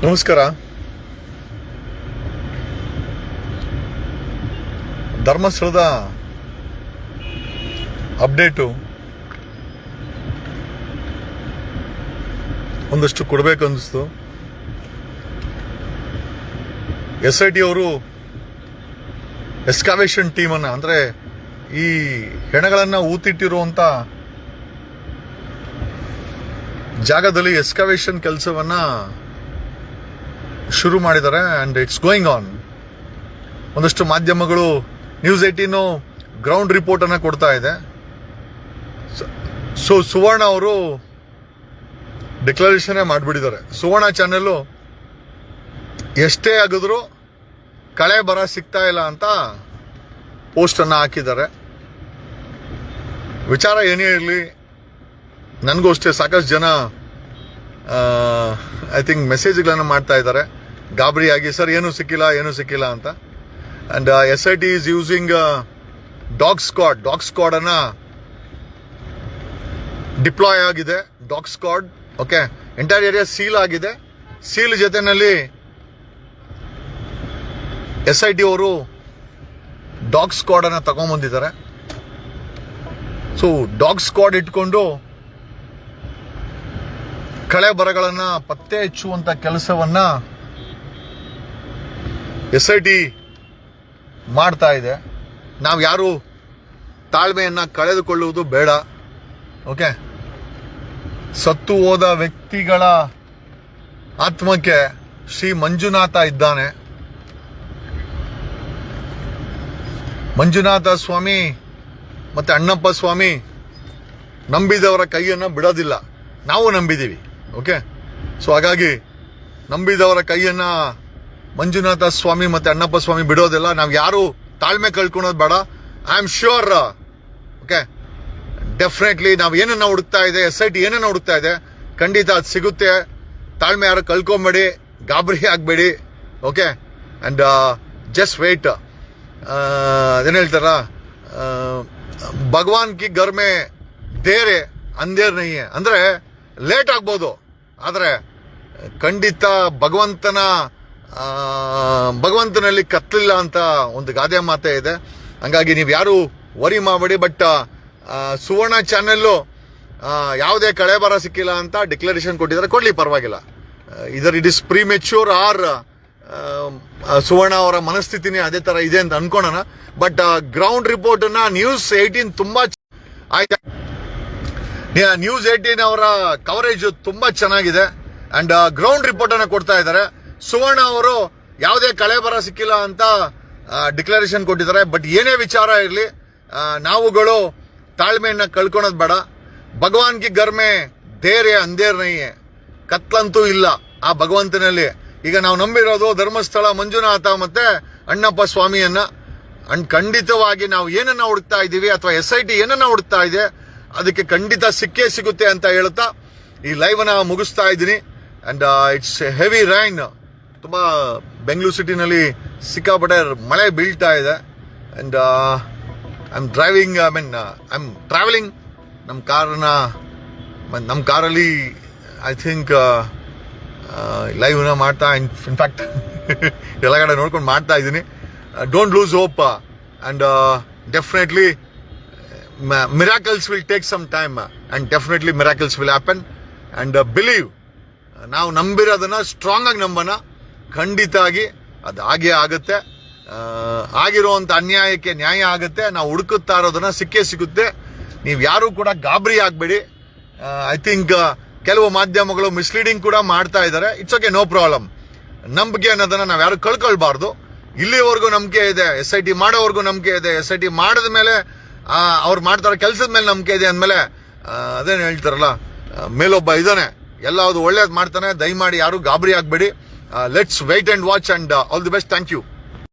ನಮಸ್ಕಾರ. ಧರ್ಮಸ್ಥಳದ ಅಪ್ಡೇಟು ಒಂದಷ್ಟು ಕೊಡಬೇಕು ಅನ್ನಿಸ್ತು. SIT ಅವರು ಎಸ್ಕಾವೇಷನ್ ಟೀಮನ್ನು, ಅಂದರೆ ಈ ಹೆಣಗಳನ್ನು ಊತಿಟ್ಟಿರುವಂಥ ಜಾಗದಲ್ಲಿ ಎಸ್ಕಾವೇಷನ್ ಕೆಲಸವನ್ನ ಶುರು ಮಾಡಿದ್ದಾರೆ. And it's going on. ಒಂದಷ್ಟು ಮಾಧ್ಯಮಗಳು ನ್ಯೂಸ್ 18 ಗ್ರೌಂಡ್ ರಿಪೋರ್ಟ್ ಅನ್ನ ಕೊಡ್ತಾ ಇದೆ. ಸೊ ಸುವರ್ಣ ಅವರು ಡಿಕ್ಲರೇಷನ್ ಮಾಡಿಬಿಟ್ಟಿದ್ದಾರೆ. ಸುವರ್ಣ ಚಾನೆಲ್ ಎಷ್ಟೇ ಆಗಿದ್ರು ಕಳೆ ಬರ ಸಿಗ್ತಾ ಇಲ್ಲ ಅಂತ ಪೋಸ್ಟ್ ಅನ್ನ ಹಾಕಿದ್ದಾರೆ. ವಿಚಾರ ಏನೇ ಇರಲಿ, ನನಗೂ ಅಷ್ಟೇ ಸಾಕಷ್ಟು ಜನ ಐ ಥಿಂಕ್ ಮೆಸೇಜ್ಗಳನ್ನು ಮಾಡ್ತಾ ಇದ್ದಾರೆ ಗಾಬರಿಯಾಗಿ, ಸರ್ ಏನೂ ಸಿಕ್ಕಿಲ್ಲ ಅಂತ. And SIT is using dog squad ಅನ್ನ ಡಿಪ್ಲಾಯ್ ಆಗಿದೆ. Dog squad okay, entire area seal ಆಗಿದೆ. ಸೀಲ್ ಜೊತೆನಲ್ಲಿ SIT ಅವರು ಡಾಗ್ ಸ್ಕ್ವಾಡ್ ಅನ್ನ ತಗೊಂಡ್ಬಂದಿದ್ದಾರೆ. ಸೊ ಡಾಗ್ ಸ್ಕ್ವಾಡ್ ಇಟ್ಕೊಂಡು ಕಳೆ ಬರಗಳನ್ನ ಪತ್ತೆ ಹಚ್ಚುವಂತ ಕೆಲಸವನ್ನ SIT ಮಾಡ್ತಾ ಇದೆ. ನಾವು ಯಾರು ತಾಳ್ಮೆಯನ್ನ ಕಳೆದುಕೊಳ್ಳುವುದು ಬೇಡ. ಓಕೆ, ಸತ್ತು ಹೋದ ವ್ಯಕ್ತಿಗಳ ಆತ್ಮಕ್ಕೆ ಶ್ರೀ ಮಂಜುನಾಥ ಇದ್ದಾನೆ. ಮಂಜುನಾಥ ಸ್ವಾಮಿ ಮತ್ತೆ ಅಣ್ಣಪ್ಪ ಸ್ವಾಮಿ ನಂಬಿದವರ ಕೈಯನ್ನು ಬಿಡೋದಿಲ್ಲ. ನಾವು ನಂಬಿದ್ದೀವಿ. ಓಕೆ, ಸೊ ಹಾಗಾಗಿ ನಂಬಿದವರ ಕೈಯನ್ನ ಮಂಜುನಾಥ ಸ್ವಾಮಿ ಮತ್ತೆ ಅಣ್ಣಪ್ಪ ಸ್ವಾಮಿ ಬಿಡೋದಿಲ್ಲ. ನಾವು ಯಾರು ತಾಳ್ಮೆ ಕಳ್ಕೊಳೋದು ಬೇಡ. I am sure okay, definitely ನಾವು ಏನನ್ನ ಹುಡುಕ್ತಾ ಇದೆ, SIT ಏನನ್ನ ಹುಡುಕ್ತಾ ಇದೆ, ಖಂಡಿತ ಅದು ಸಿಗುತ್ತೆ. ತಾಳ್ಮೆ ಯಾರು ಕಳ್ಕೊಂಬೇಡಿ, ಗಾಬರಿ ಆಗಬೇಡಿ. Okay, and just wait. ಅದೇನು ಹೇಳ್ತಾರ, ಭಗವಾನ್ ಕಿ ಗರ್ ಮೇ ದೇರೆ ಅಂಧೇರ್ ನಹೀ ಹೈ. ಅಂದ್ರೆ ಲೇಟ್ ಆಗ್ಬೋದು, ಆದರೆ ಖಂಡಿತ ಭಗವಂತನಲ್ಲಿ ಕತ್ತಲಿಲ್ಲ ಅಂತ ಒಂದು ಗಾದೆ ಮಾತೇ ಇದೆ. ಹಂಗಾಗಿ ನೀವು ಯಾರು ವರಿ ಮಾಡಬೇಡಿ. ಬಟ್ ಸುವರ್ಣ ಚಾನೆಲ್ಲು ಯಾವುದೇ ಕಳೆ ಬರ ಸಿಕ್ಕಿಲ್ಲ ಅಂತ ಡಿಕ್ಲರೇಷನ್ ಕೊಟ್ಟಿದ್ದಾರೆ. ಕೊಡ್ಲಿ, ಪರವಾಗಿಲ್ಲ. Either it is premature or Suvarna ಅವರ ಮನಸ್ಥಿತಿನೇ ಅದೇ ತರ ಇದೆ ಅಂತ ಅನ್ಕೋಣ. ಬಟ್ ಗ್ರೌಂಡ್ ರಿಪೋರ್ಟ್ ಅನ್ನ ನ್ಯೂಸ್ 18 ತುಂಬಾ ಆಯ್ತಾ. ನ್ಯೂಸ್ 18 ಅವರ ಕವರೇಜ್ ತುಂಬಾ ಚೆನ್ನಾಗಿದೆ. ಅಂಡ್ ಗ್ರೌಂಡ್ ರಿಪೋರ್ಟ್ ಅನ್ನ ಕೊಡ್ತಾ ಇದ್ದಾರೆ. ಸುವರ್ಣ ಅವರು ಯಾವುದೇ ಕಳೆ ಬರ ಸಿಕ್ಕಿಲ್ಲ ಅಂತ ಡಿಕ್ಲರೇಷನ್ ಕೊಟ್ಟಿದ್ದಾರೆ. ಬಟ್ ಏನೇ ವಿಚಾರ ಇರಲಿ, ನಾವುಗಳು ತಾಳ್ಮೆಯನ್ನ ಕಳ್ಕೊಳೋದು ಬೇಡ. ಭಗವಾನ್ ಕಿ ಗರ್ ಮೇ ದೇರೆ ಅಂಧೇರ್ ನಹೀ ಹೈ. ಕತ್ಲಂತೂ ಇಲ್ಲ ಆ ಭಗವಂತನಲ್ಲಿ. ಈಗ ನಾವು ನಂಬಿರೋದು ಧರ್ಮಸ್ಥಳ ಮಂಜುನಾಥ ಮತ್ತೆ ಅಣ್ಣಪ್ಪ ಸ್ವಾಮಿಯನ್ನ. ಅಂಡ್ ಖಂಡಿತವಾಗಿ ನಾವು ಏನನ್ನ ಹುಡುಕ್ತಾ ಇದ್ದೀವಿ ಅಥವಾ SIT ಏನನ್ನ ಹುಡುಕ್ತಾ ಇದೆ, ಅದಕ್ಕೆ ಖಂಡಿತ ಸಿಕ್ಕೇ ಸಿಗುತ್ತೆ ಅಂತ ಹೇಳ್ತಾ ಈ ಲೈವ್ ಅನ್ನ ಮುಗಿಸ್ತಾ ಇದ್ದೀನಿ. And it's heavy rain. ತುಂಬಾ ಬೆಂಗಳೂರು ಸಿಟಿನಲ್ಲಿ ಸಿಕ್ಕಾಪಟ್ಟೆ ಮಳೆ ಬೀಳ್ತಾ ಇದೆ. ಅಂಡ್ ಐ ಆಮ್ ಟ್ರಾವೆಲಿಂಗ್ ನಮ್ಮ ಕಾರಲ್ಲಿ ಐ ಥಿಂಕ್ ಲೈವ್ ನ ಮಾಡ್ತಾ, ಇನ್ಫ್ಯಾಕ್ಟ್ ಎಲ್ಲ ಕಡೆ ನೋಡ್ಕೊಂಡು ಮಾಡ್ತಾ ಇದ್ದೀನಿ. Don't lose hope. And definitely miracles will take some time and definitely miracles will happen. And believe, ನಾವು ನಂಬಿರೋದನ್ನ ಸ್ಟ್ರಾಂಗ್ ಆಗಿ ನಂಬೋಣ. ಖಂಡಿತ ಆಗಿ ಅದು ಹಾಗೆ ಆಗುತ್ತೆ. ಆಗಿರುವಂತ ಅನ್ಯಾಯಕ್ಕೆ ನ್ಯಾಯ ಆಗುತ್ತೆ. ನಾವು ಹುಡುಕುತ್ತಾ ಇರೋದನ್ನ ಸಿಕ್ಕೇ ಸಿಗುತ್ತೆ. ನೀವು ಯಾರು ಕೂಡ ಗಾಬರಿ ಆಗಬೇಡಿ. ಐ ಥಿಂಕ್ ಕೆಲವು ಮಾಧ್ಯಮಗಳು ಮಿಸ್ಲೀಡಿಂಗ್ ಕೂಡ ಮಾಡ್ತಾ ಇದ್ದಾರೆ. It's okay, no problem. ನಂಬಿಕೆ ಅನ್ನೋದನ್ನ ನಾವು ಯಾರು ಕಳ್ಕೊಳ್ಬಾರ್ದು. ಇಲ್ಲಿವರೆಗೂ ನಂಬಿಕೆ ಇದೆ, SIT ಮಾಡೋವರೆಗೂ ನಂಬಿಕೆ ಇದೆ. SIT ಮಾಡಿದ ಮೇಲೆ ಅವ್ರು ಮಾಡ್ತಾರ ಕೆಲಸದ ಮೇಲೆ ನಂಬಿಕೆ ಇದೆ ಅಂದಮೇಲೆ ಅದೇನು ಹೇಳ್ತಾರಲ್ಲ, ಮೇಲೊಬ್ಬ ಇದ್ದಾನೆ, ಎಲ್ಲವುದು ಒಳ್ಳೇದು ಮಾಡ್ತಾನೆ. ದಯಮಾಡಿ ಯಾರು ಗಾಬರಿ ಆಗಬೇಡಿ. Let's wait and watch and all the best. Thank you.